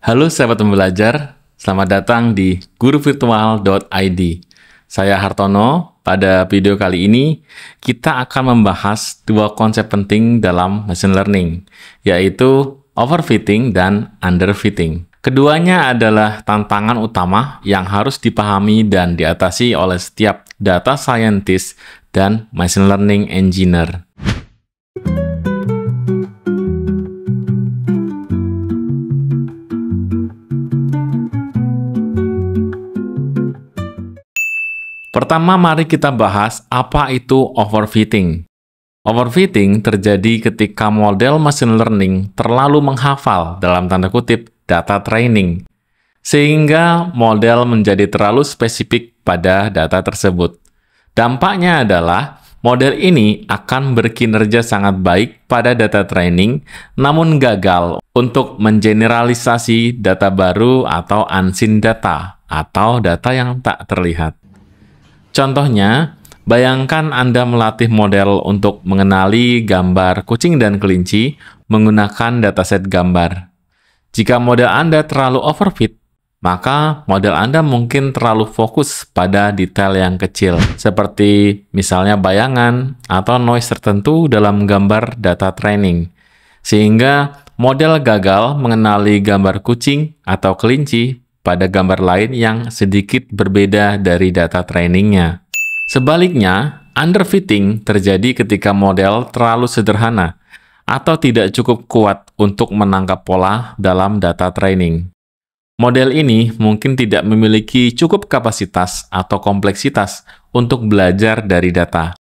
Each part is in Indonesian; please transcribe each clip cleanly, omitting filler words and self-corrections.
Halo sahabat pembelajar, selamat datang di guruvirtual.id. Saya Hartono. Pada video kali ini, kita akan membahas dua konsep penting dalam machine learning, yaitu overfitting dan underfitting. Keduanya adalah tantangan utama yang harus dipahami dan diatasi oleh setiap data scientist dan machine learning engineer. Pertama, mari kita bahas apa itu overfitting. Overfitting terjadi ketika model machine learning terlalu menghafal dalam tanda kutip data training, sehingga model menjadi terlalu spesifik pada data tersebut. Dampaknya adalah model ini akan berkinerja sangat baik pada data training, namun gagal untuk mengeneralisasi data baru atau unseen data, atau data yang tak terlihat. Contohnya, bayangkan Anda melatih model untuk mengenali gambar kucing dan kelinci menggunakan dataset gambar. Jika model Anda terlalu overfit, maka model Anda mungkin terlalu fokus pada detail yang kecil, seperti misalnya bayangan atau noise tertentu dalam gambar data training, sehingga model gagal mengenali gambar kucing atau kelinci pada gambar lain yang sedikit berbeda dari data trainingnya. Sebaliknya, underfitting terjadi ketika model terlalu sederhana atau tidak cukup kuat untuk menangkap pola dalam data training. Model ini mungkin tidak memiliki cukup kapasitas atau kompleksitas untuk belajar dari data,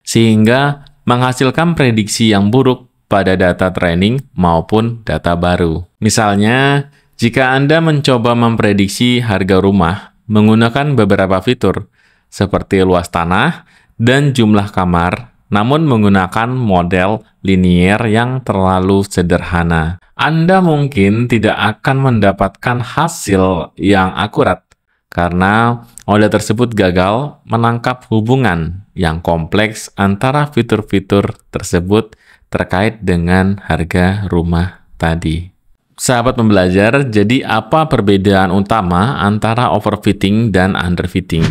sehingga menghasilkan prediksi yang buruk pada data training maupun data baru. Misalnya, jika Anda mencoba memprediksi harga rumah menggunakan beberapa fitur, seperti luas tanah dan jumlah kamar, namun menggunakan model linier yang terlalu sederhana, Anda mungkin tidak akan mendapatkan hasil yang akurat, karena model tersebut gagal menangkap hubungan yang kompleks antara fitur-fitur tersebut terkait dengan harga rumah tadi. Sahabat pembelajar, jadi apa perbedaan utama antara overfitting dan underfitting?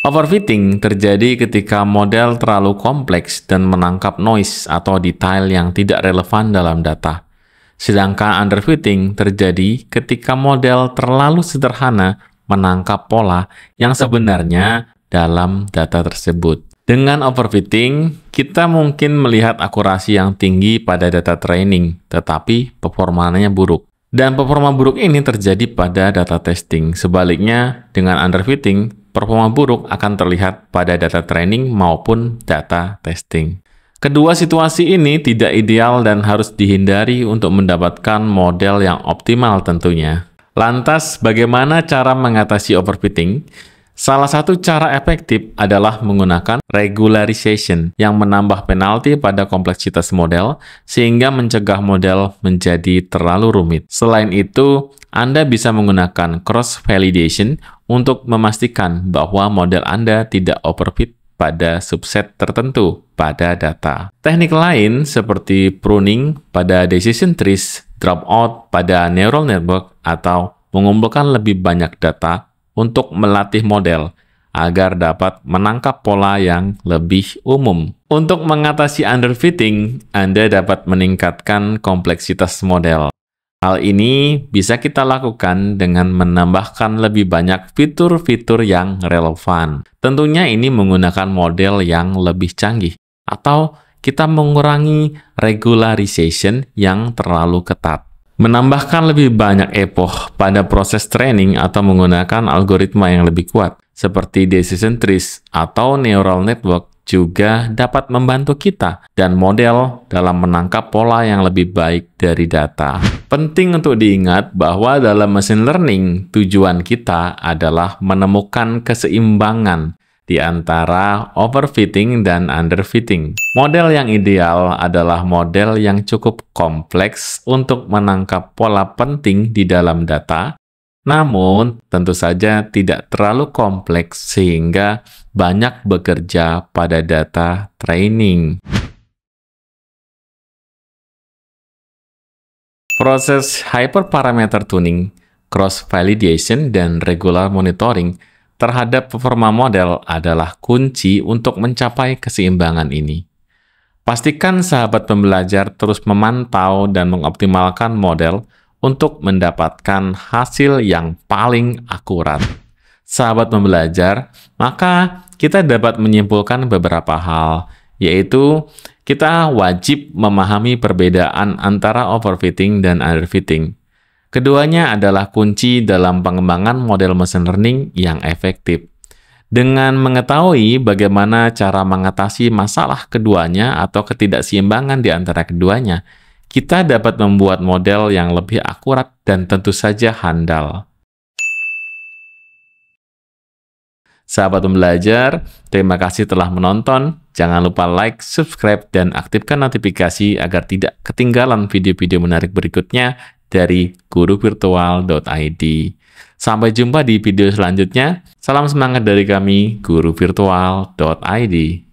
Overfitting terjadi ketika model terlalu kompleks dan menangkap noise atau detail yang tidak relevan dalam data. Sedangkan underfitting terjadi ketika model terlalu sederhana menangkap pola yang sebenarnya dalam data tersebut. Dengan overfitting, kita mungkin melihat akurasi yang tinggi pada data training, tetapi performanya buruk. Dan performa buruk ini terjadi pada data testing. Sebaliknya, dengan underfitting, performa buruk akan terlihat pada data training maupun data testing. Kedua situasi ini tidak ideal dan harus dihindari untuk mendapatkan model yang optimal tentunya. Lantas, bagaimana cara mengatasi overfitting? Salah satu cara efektif adalah menggunakan regularization yang menambah penalti pada kompleksitas model sehingga mencegah model menjadi terlalu rumit. Selain itu, Anda bisa menggunakan cross-validation untuk memastikan bahwa model Anda tidak overfit pada subset tertentu pada data. Teknik lain seperti pruning pada decision trees, dropout pada neural network, atau mengumpulkan lebih banyak data untuk melatih model agar dapat menangkap pola yang lebih umum. Untuk mengatasi underfitting, Anda dapat meningkatkan kompleksitas model. Hal ini bisa kita lakukan dengan menambahkan lebih banyak fitur-fitur yang relevan. Tentunya ini menggunakan model yang lebih canggih, atau kita mengurangi regularization yang terlalu ketat. Menambahkan lebih banyak epoch pada proses training atau menggunakan algoritma yang lebih kuat, seperti decision trees atau neural network, juga dapat membantu kita dan model dalam menangkap pola yang lebih baik dari data. Penting untuk diingat bahwa dalam machine learning, tujuan kita adalah menemukan keseimbangan di antara overfitting dan underfitting. Model yang ideal adalah model yang cukup kompleks untuk menangkap pola penting di dalam data, namun tentu saja tidak terlalu kompleks sehingga banyak bekerja pada data training. Proses hyperparameter tuning, cross-validation, dan regular monitoring terhadap performa model adalah kunci untuk mencapai keseimbangan ini. Pastikan sahabat pembelajar terus memantau dan mengoptimalkan model untuk mendapatkan hasil yang paling akurat. Sahabat pembelajar, maka kita dapat menyimpulkan beberapa hal, yaitu kita wajib memahami perbedaan antara overfitting dan underfitting. Keduanya adalah kunci dalam pengembangan model machine learning yang efektif. Dengan mengetahui bagaimana cara mengatasi masalah keduanya atau ketidakseimbangan di antara keduanya, kita dapat membuat model yang lebih akurat dan tentu saja handal. Sahabat pembelajar, terima kasih telah menonton. Jangan lupa like, subscribe, dan aktifkan notifikasi agar tidak ketinggalan video-video menarik berikutnya dari guruvirtual.id. Sampai jumpa di video selanjutnya. Salam semangat dari kami, guruvirtual.id.